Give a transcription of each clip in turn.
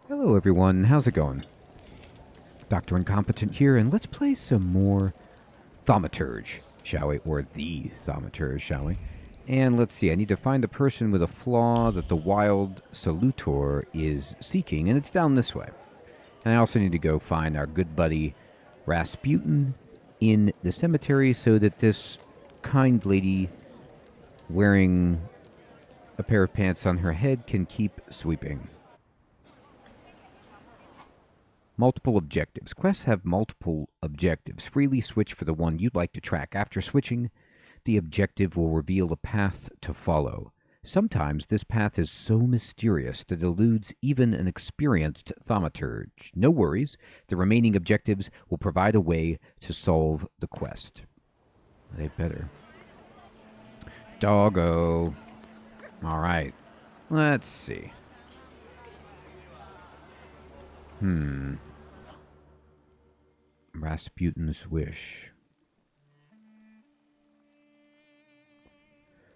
Hello everyone, how's it going? Dr. Incompetent here, and let's play some more Thaumaturge, shall we? Or the Thaumaturge, shall we? And let's see, I need to find a person with a flaw that the wild Salutor is seeking, and it's down this way. And I also need to go find our good buddy Rasputin in the cemetery so that this kind lady wearing a pair of pants on her head can keep sweeping. Multiple objectives. Quests have multiple objectives. Freely switch for the one you'd like to track. After switching, the objective will reveal a path to follow. Sometimes this path is so mysterious that it eludes even an experienced thaumaturge. No worries, the remaining objectives will provide a way to solve the quest. They better. Doggo. Alright, let's see. Rasputin's wish.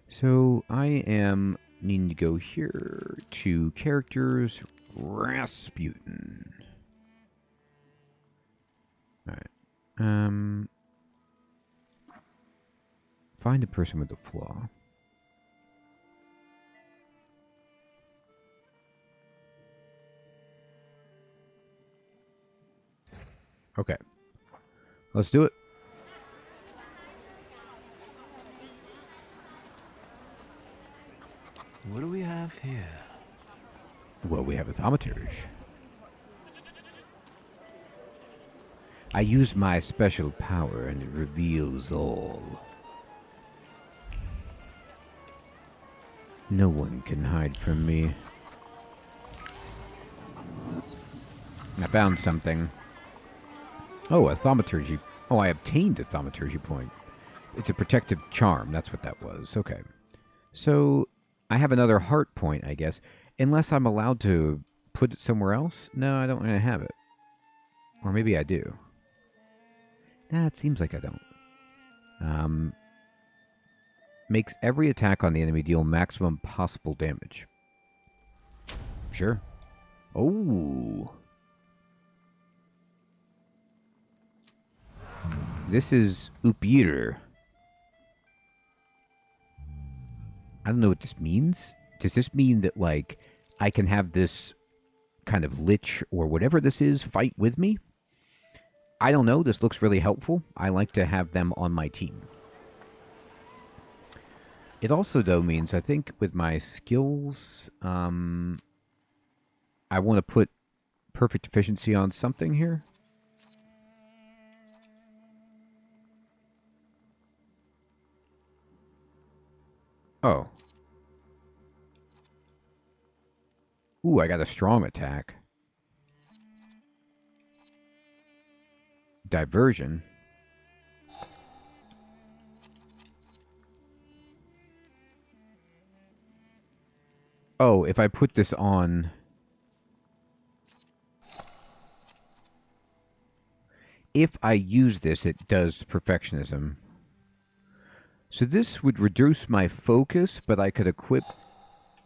So I am needing to go here to characters, Rasputin. Alright. Find a person with a flaw. Okay. Let's do it. What do we have here? Well, we have a thaumaturge. I use my special power and it reveals all. No one can hide from me. I found something. Oh, a thaumaturgy. Oh, I obtained a thaumaturgy point. It's a protective charm. That's what that was. Okay. So, I have another heart point, I guess. Unless I'm allowed to put it somewhere else? No, I don't really have it. Or maybe I do. Nah, it seems like I don't. Makes every attack on the enemy deal maximum possible damage. Sure. Oh. This is Upir. I don't know what this means. Does this mean that, like, I can have this kind of lich or whatever this is fight with me? I don't know. This looks really helpful. I like to have them on my team. It also, though, means I think with my skills, I want to put perfect efficiency on something here. Oh. Ooh, I got a strong attack. Diversion. Oh, if I put this on... If I use this, it does perfectionism. So this would reduce my focus, but I could equip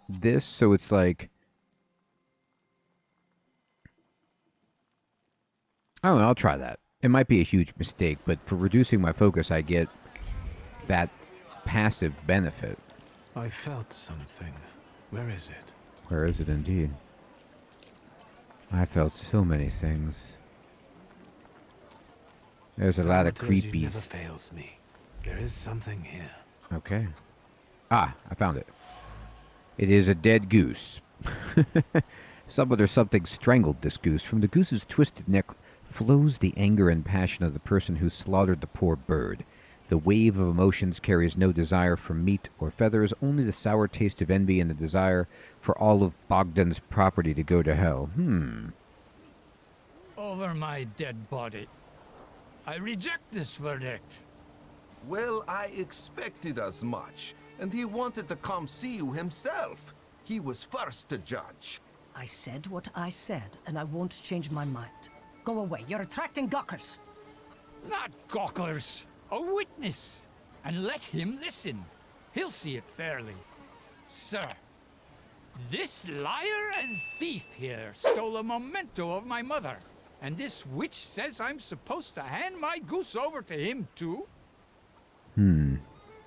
this so it's like... I don't know, I'll try that. It might be a huge mistake, but for reducing my focus, I get that passive benefit. I felt something. Where is it? Where is it indeed? I felt so many things. There's a lot of Thaumaturge creepies. never fails me. There is something here. Okay. Ah, I found it. It is a dead goose. Someone or something strangled this goose. From the goose's twisted neck flows the anger and passion of the person who slaughtered the poor bird. The wave of emotions carries no desire for meat or feathers, only the sour taste of envy and the desire for all of Bogdan's property to go to hell. Over my dead body. I reject this verdict. Well, I expected as much, and he wanted to come see you himself. He was first to judge. I said what I said, and I won't change my mind. Go away, you're attracting gawkers. Not gawkers, a witness. And let him listen. He'll see it fairly. Sir, This liar and thief here stole a memento of my mother. And this witch says I'm supposed to hand my goose over to him too?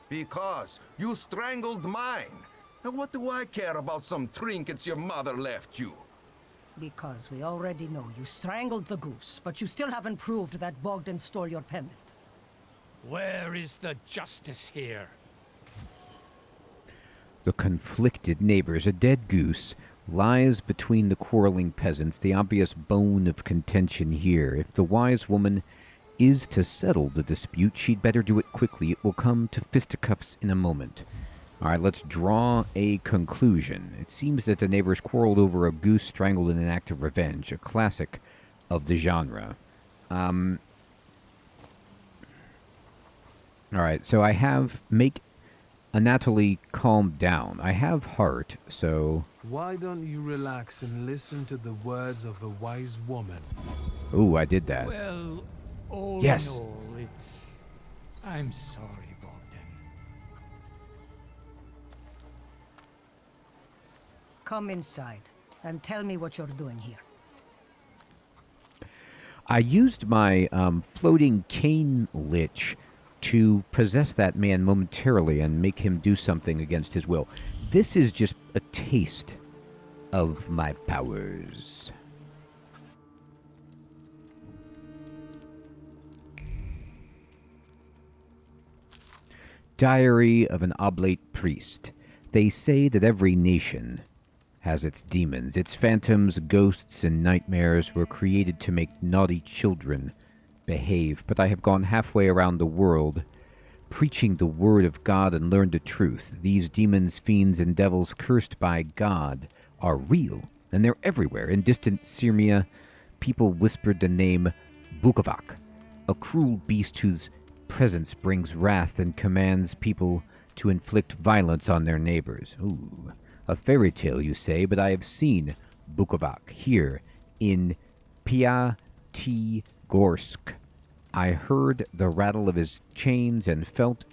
Because you strangled mine. And what do I care about some trinkets your mother left you? Because we already know you strangled the goose, but you still haven't proved that Bogdan stole your pendant. Where is the justice here? The conflicted neighbors. A dead goose lies between the quarreling peasants, the obvious bone of contention here. If the wise woman is to settle the dispute, she'd better do it quickly. It will come to fisticuffs in a moment. All right, let's draw a conclusion. It seems that the neighbors quarreled over a goose strangled in an act of revenge, a classic of the genre. All right, so I have make Anatoly calm down. I have heart, so... Why don't you relax and listen to the words of a wise woman? Ooh, I did that. Well, all Yes. in all, it's... I'm sorry, Bogdan. Come inside and tell me what you're doing here. I used my floating cane lich to possess that man momentarily and make him do something against his will. This is just a taste of my powers. Diary of an Oblate Priest. They say that every nation has its demons. Its phantoms, ghosts, and nightmares were created to make naughty children behave. But I have gone halfway around the world, preaching the word of God and learned the truth. These demons, fiends, and devils cursed by God are real, and they're everywhere. In distant Sirmia, people whispered the name Bukovac, a cruel beast whose presence brings wrath and commands people to inflict violence on their neighbors. Ooh, a fairy tale, you say, but I have seen Bukovac here in Piatigorsk. I heard the rattle of his chains and felt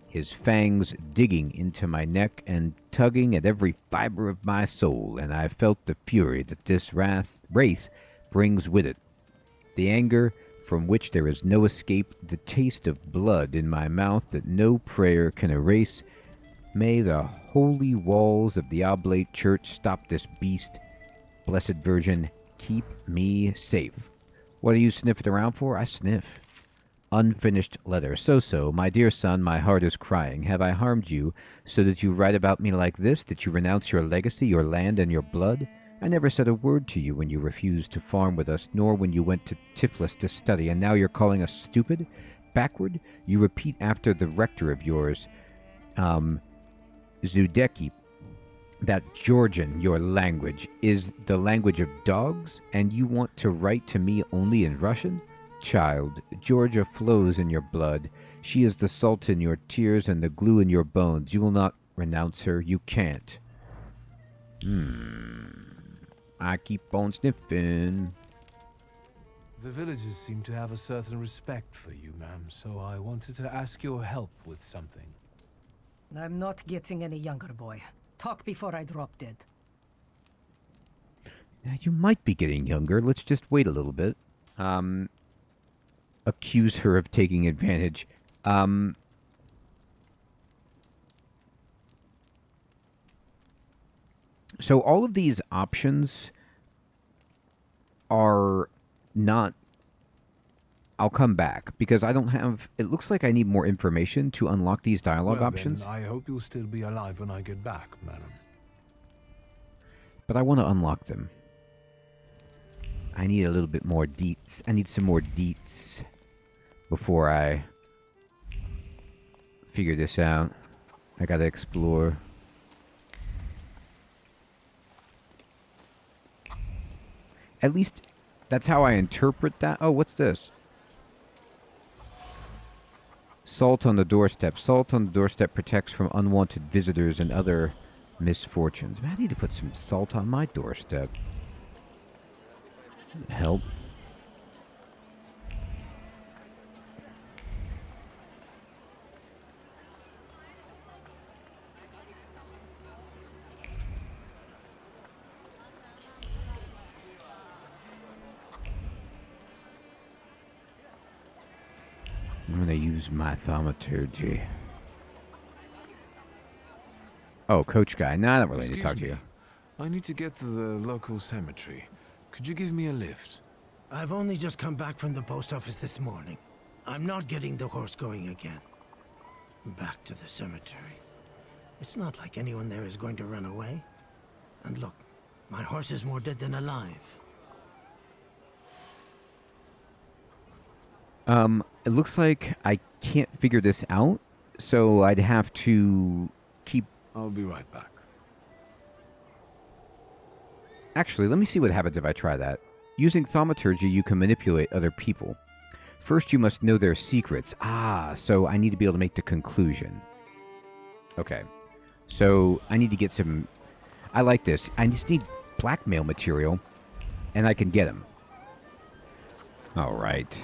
his fangs digging into my neck and tugging at every fiber of my soul, and I felt the fury that this wraith brings with it. The anger from which there is no escape, the taste of blood in my mouth that no prayer can erase. May the holy walls of the Oblate Church stop this beast. Blessed Virgin, keep me safe. What are you sniffing around for? I sniff. Unfinished letter. So, my dear son, my heart is crying. Have I harmed you so that you write about me like this, that you renounce your legacy, your land, and your blood? I never said a word to you when you refused to farm with us, nor when you went to Tiflis to study, and now you're calling us stupid? Backward? You repeat after the rector of yours, Zudeki, that Georgian, your language, is the language of dogs, and you want to write to me only in Russian? Child, Georgia flows in your blood. She is the salt in your tears and the glue in your bones. You will not renounce her. You can't. I keep on sniffing. The villagers seem to have a certain respect for you, ma'am, so I wanted to ask your help with something. I'm not getting any younger, boy. Talk before I drop dead. Now, you might be getting younger. Let's just wait a little bit. Accuse her of taking advantage. So all of these options are not... I'll come back, because I don't have... It looks like I need more information to unlock these dialogue options. Then I hope you'll still be alive when I get back, madam. But I want to unlock them. I need a little bit more deets. I need some more deets before I figure this out. I gotta explore. At least that's how I interpret that. Oh, what's this? Salt on the doorstep. Salt on the doorstep protects from unwanted visitors and other misfortunes. I need to put some salt on my doorstep. Help. I'm gonna use my thaumaturge. Oh, coach guy. No, I don't really need to talk to you. I need to get to the local cemetery. Could you give me a lift? I've only just come back from the post office this morning. I'm not getting the horse going again. Back to the cemetery. It's not like anyone there is going to run away. And look, my horse is more dead than alive. It looks like I can't figure this out, so I'd have to keep... I'll be right back. Actually, let me see what happens if I try that. Using thaumaturgy, you can manipulate other people. First, you must know their secrets. Ah, so I need to be able to make the conclusion. Okay. So, I need to get some... I like this. I just need blackmail material, and I can get them. Alright.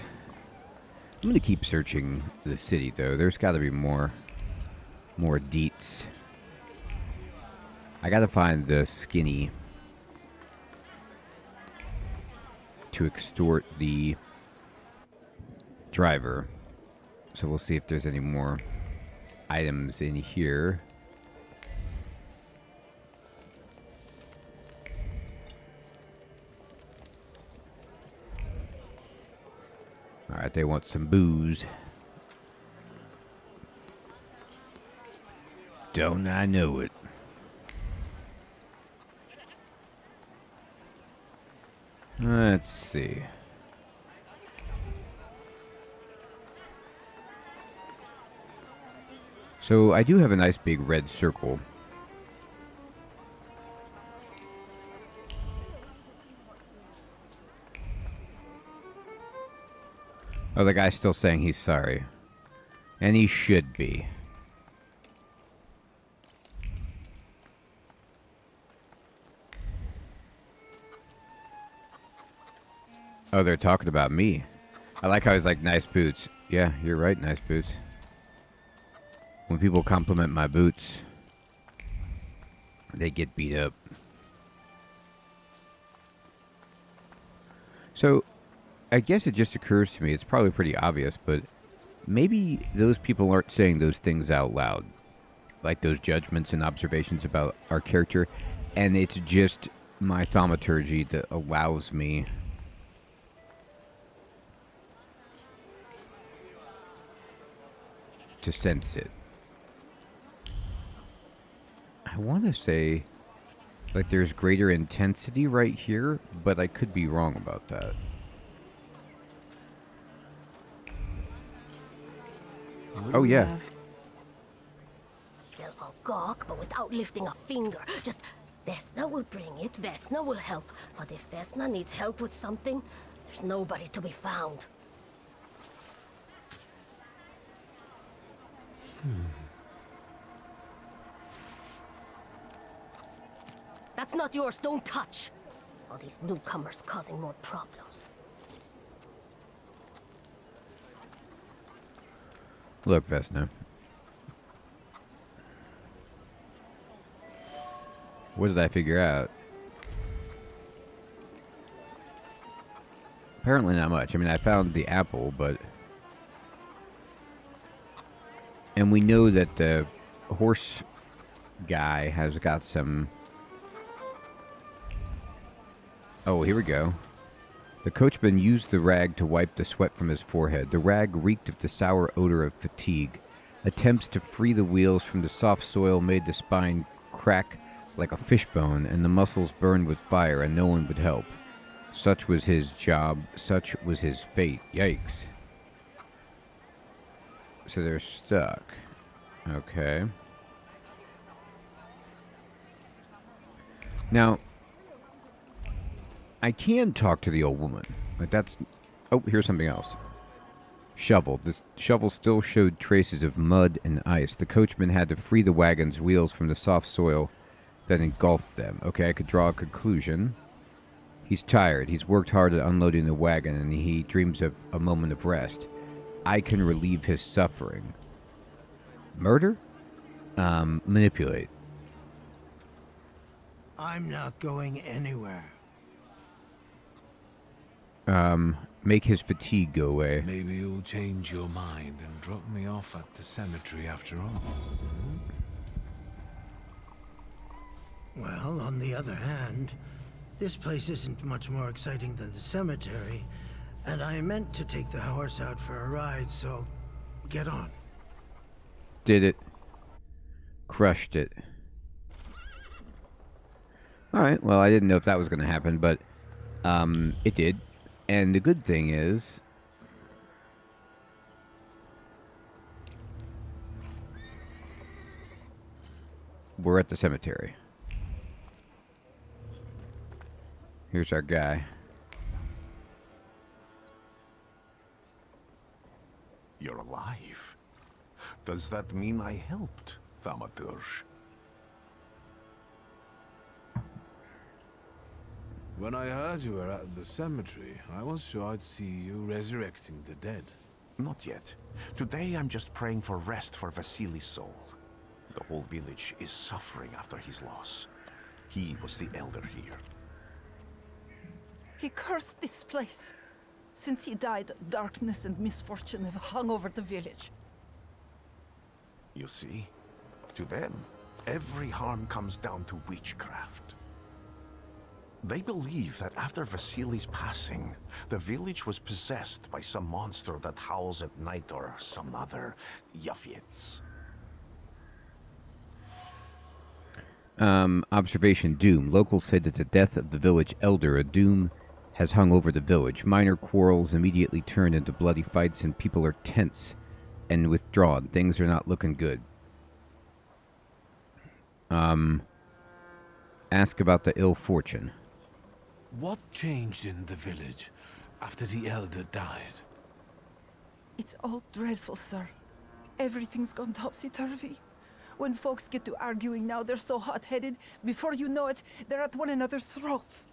I'm going to keep searching the city, though. There's got to be more deets. I got to find the skinny to extort the driver. So we'll see if there's any more items in here. Alright, they want some booze. Don't I know it? Let's see. So I do have a nice big red circle. Oh, the guy's still saying he's sorry. And he should be. Oh, they're talking about me. I like how he's like, nice boots. Yeah, you're right, nice boots. When people compliment my boots, they get beat up. So, I guess it just occurs to me, it's probably pretty obvious, but maybe those people aren't saying those things out loud. Like those judgments and observations about our character. And it's just my thaumaturgy that allows me to sense it. I want to say like there's greater intensity right here, but I could be wrong about that. Oh yeah. They'll all gawk, but without lifting a finger. Just Vesna will bring it, Vesna will help. But if Vesna needs help with something, there's nobody to be found. That's not yours, don't touch. All these newcomers causing more problems. Look, Vesna. What did I figure out? Apparently not much. I mean, I found the apple, but... And we know that the horse guy has got some... Oh, here we go. The coachman used the rag to wipe the sweat from his forehead. The rag reeked of the sour odor of fatigue. Attempts to free the wheels from the soft soil made the spine crack like a fishbone, and the muscles burned with fire, and no one would help. Such was his job. Such was his fate. Yikes. So they're stuck. Okay. Now, I can talk to the old woman. Like that's... Oh, here's something else. Shovel. The shovel still showed traces of mud and ice. The coachman had to free the wagon's wheels from the soft soil that engulfed them. Okay, I could draw a conclusion. He's tired. He's worked hard at unloading the wagon, and he dreams of a moment of rest. I can relieve his suffering. Murder? Manipulate. I'm not going anywhere. Make his fatigue go away. Maybe you'll change your mind and drop me off at the cemetery after all. Well, on the other hand, this place isn't much more exciting than the cemetery, and I meant to take the horse out for a ride, so get on. Did it. Crushed it. Alright, well, I didn't know if that was going to happen, but it did. And the good thing is, we're at the cemetery. Here's our guy. You're alive. Does that mean I helped, Thaumaturge? When I heard you were at the cemetery, I was sure I'd see you resurrecting the dead. Not yet. Today I'm just praying for rest for Vasily's soul. The whole village is suffering after his loss. He was the elder here. He cursed this place. Since he died, darkness and misfortune have hung over the village. You see? To them, every harm comes down to witchcraft. They believe that after Vasily's passing, the village was possessed by some monster that howls at night or some other Yafits. Observation Doom. Locals say that the death of the village elder, a doom, has hung over the village. Minor quarrels immediately turn into bloody fights and people are tense and withdrawn. Things are not looking good. Ask about the ill fortune. What changed in the village after the elder died? It's all dreadful, sir. Everything's gone topsy-turvy. When folks get to arguing now, they're so hot-headed, before you know it, they're at one another's throats.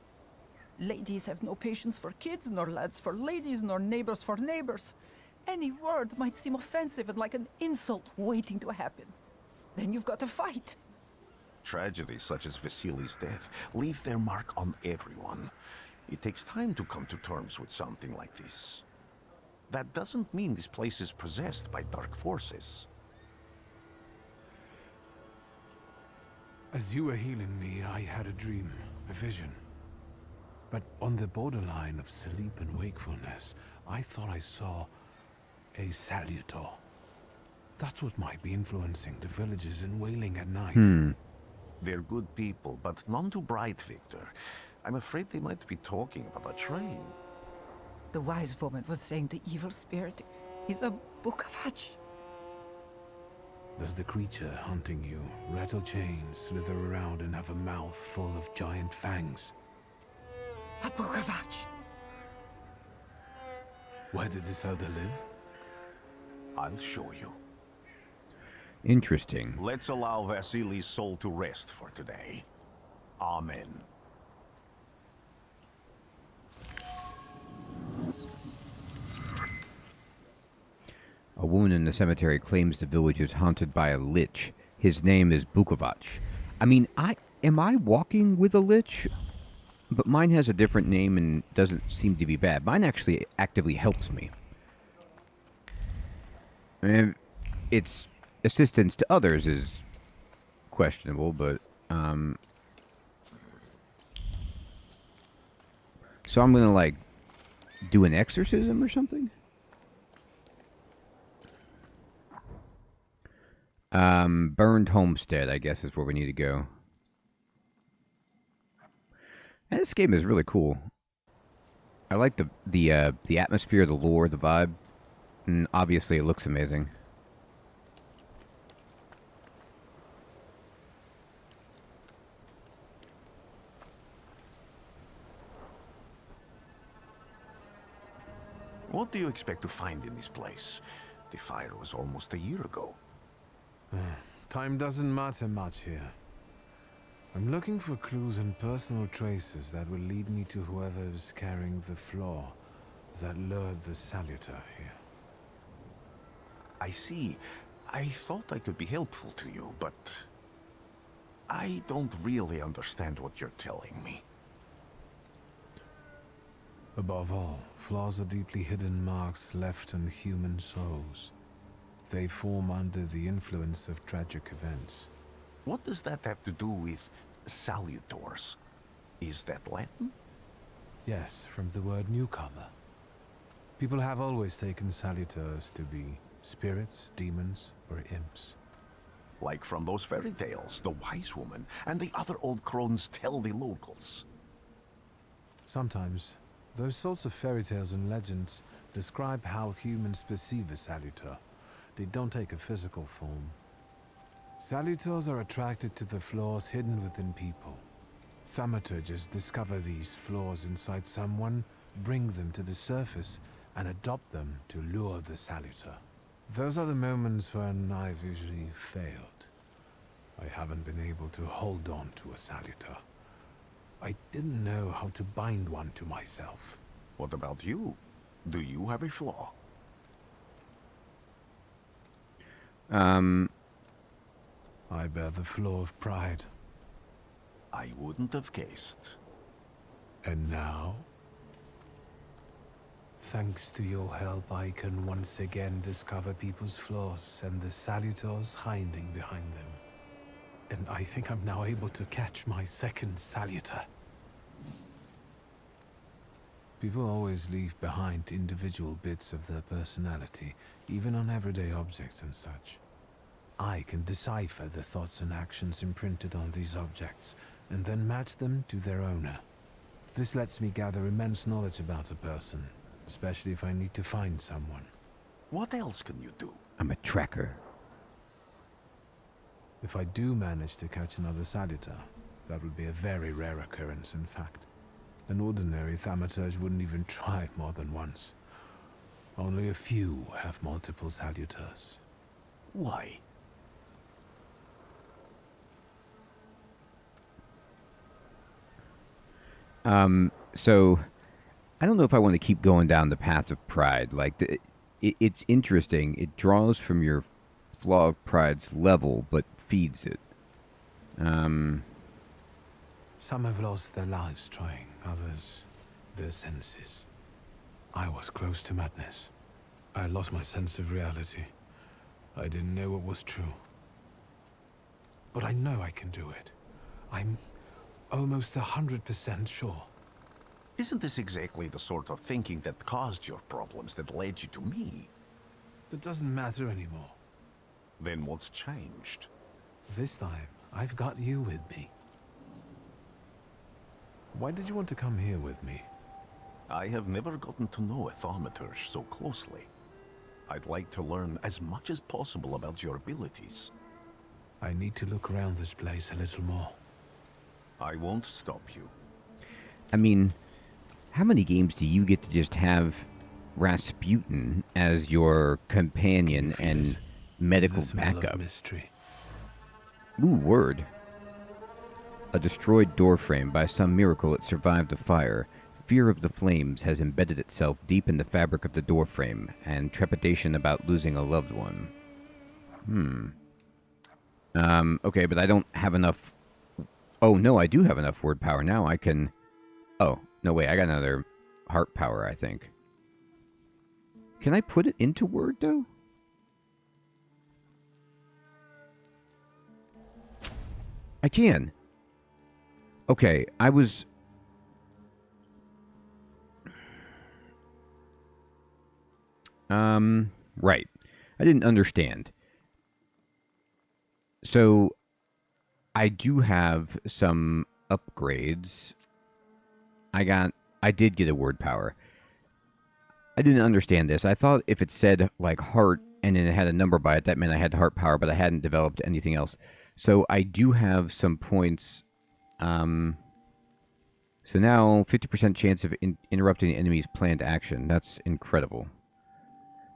Ladies have no patience for kids, nor lads for ladies, nor neighbors for neighbors. Any word might seem offensive and like an insult waiting to happen. Then you've got to fight. Tragedies such as Vasily's death leave their mark on everyone. It takes time to come to terms with something like this. That doesn't mean this place is possessed by dark forces. As you were healing me, I had a dream, a vision. But on the borderline of sleep and wakefulness, I thought I saw a salutor. That's what might be influencing the villagers in Wailing at night. They're good people, but none too bright, Victor. I'm afraid they might be talking about a train. The wise woman was saying the evil spirit is a book of hatch. Does the creature hunting you rattle chains, slither around, and have a mouth full of giant fangs? A book of hatch. Where did this elder live? I'll show you. Interesting. Let's allow Vasily's soul to rest for today. Amen. A woman in the cemetery claims the village is haunted by a lich. His name is Bukovac. I mean, am I walking with a lich? But mine has a different name and doesn't seem to be bad. Mine actually actively helps me. I mean, its assistance to others is questionable, but so I'm gonna like do an exorcism or something. Burned homestead, I guess, is where we need to go. And this game is really cool. I like the atmosphere, the lore, the vibe, and obviously it looks amazing. What do you expect to find in this place? The fire was almost a year ago. Time doesn't matter much here. I'm looking for clues and personal traces that will lead me to whoever's carrying the flaw that lured the salutor here. I see. I thought I could be helpful to you, but I don't really understand what you're telling me. Above all, flaws are deeply hidden marks left on human souls. They form under the influence of tragic events. What does that have to do with salutors? Is that Latin? Yes, from the word newcomer. People have always taken salutors to be spirits, demons, or imps. Like from those fairy tales, the wise woman and the other old crones tell the locals. Sometimes, those sorts of fairy tales and legends describe how humans perceive a salutor. They don't take a physical form. Salutors are attracted to the flaws hidden within people. Thaumaturges discover these flaws inside someone, bring them to the surface, and adopt them to lure the salutor. Those are the moments when I've usually failed. I haven't been able to hold on to a salutor. I didn't know how to bind one to myself. What about you? Do you have a flaw? I bear the flaw of pride. I wouldn't have guessed. And now? Thanks to your help, I can once again discover people's flaws and the salutors hiding behind them. And I think I'm now able to catch my second salutor. People always leave behind individual bits of their personality, even on everyday objects and such. I can decipher the thoughts and actions imprinted on these objects, and then match them to their owner. This lets me gather immense knowledge about a person, especially if I need to find someone. What else can you do? I'm a tracker. If I do manage to catch another salutor, that would be a very rare occurrence, in fact. An ordinary Thaumaturge wouldn't even try it more than once. Only a few have multiple salutors. Why? So, I don't know if I want to keep going down the path of pride. Like, it's interesting. It draws from your flaw of pride's level, but feeds it. Some have lost their lives trying, others their senses. I was close to madness. I lost my sense of reality. I didn't know what was true. But I know I can do it. I'm almost 100% sure. Isn't this exactly the sort of thinking that caused your problems that led you to me? That doesn't matter anymore. Then what's changed? This time, I've got you with me. Why did you want to come here with me? I have never gotten to know a Thaumaturge so closely. I'd like to learn as much as possible about your abilities. I need to look around this place a little more. I won't stop you. I mean, how many games do you get to just have Rasputin as your companion and medical backup? Mystery. Ooh, word. A destroyed doorframe. By some miracle, it survived the fire. Fear of the flames has embedded itself deep in the fabric of the doorframe, and trepidation about losing a loved one. Okay, but I don't have enough... Oh, no, I do have enough word power. Now I can... Oh, no, wait, I got another heart power, I think. Can I put it into word, though? I can. Okay, I was... Right. I didn't understand. So, I do have some upgrades. I did get a word power. I didn't understand this. I thought if it said, like, heart, and then it had a number by it, that meant I had heart power, but I hadn't developed anything else. So, I do have some points. So now, 50% chance of interrupting the enemy's planned action. That's incredible.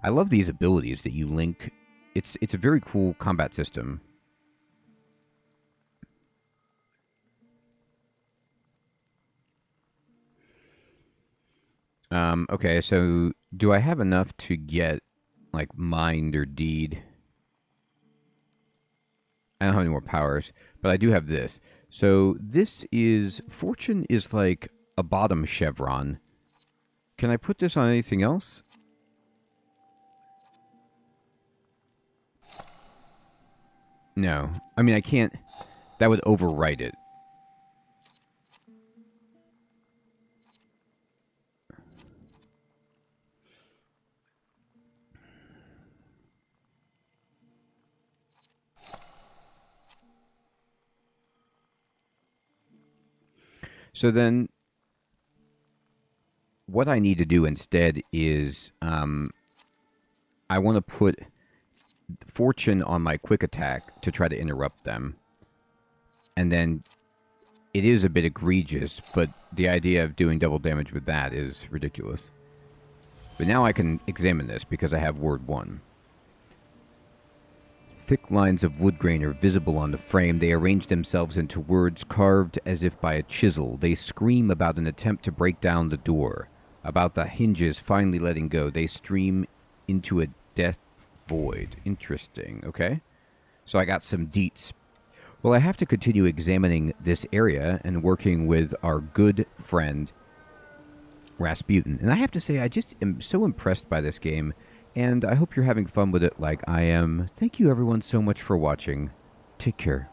I love these abilities that you link. It's a very cool combat system. Okay, so do I have enough to get, like, mind or deed? I don't have any more powers, but I do have this. So this is... Fortune is like a bottom chevron. Can I put this on anything else? No. I mean, I can't... That would overwrite it. So then, what I need to do instead is, I want to put fortune on my quick attack to try to interrupt them. And then, it is a bit egregious, but the idea of doing double damage with that is ridiculous. But now I can examine this because I have word 1. Thick lines of wood grain are visible on the frame. They arrange themselves into words carved as if by a chisel. They scream about an attempt to break down the door, about the hinges finally letting go. They stream into a death void. Interesting, okay? So I got some deets. Well, I have to continue examining this area and working with our good friend, Rasputin. And I have to say, I just am so impressed by this game. And I hope you're having fun with it like I am. Thank you everyone so much for watching. Take care.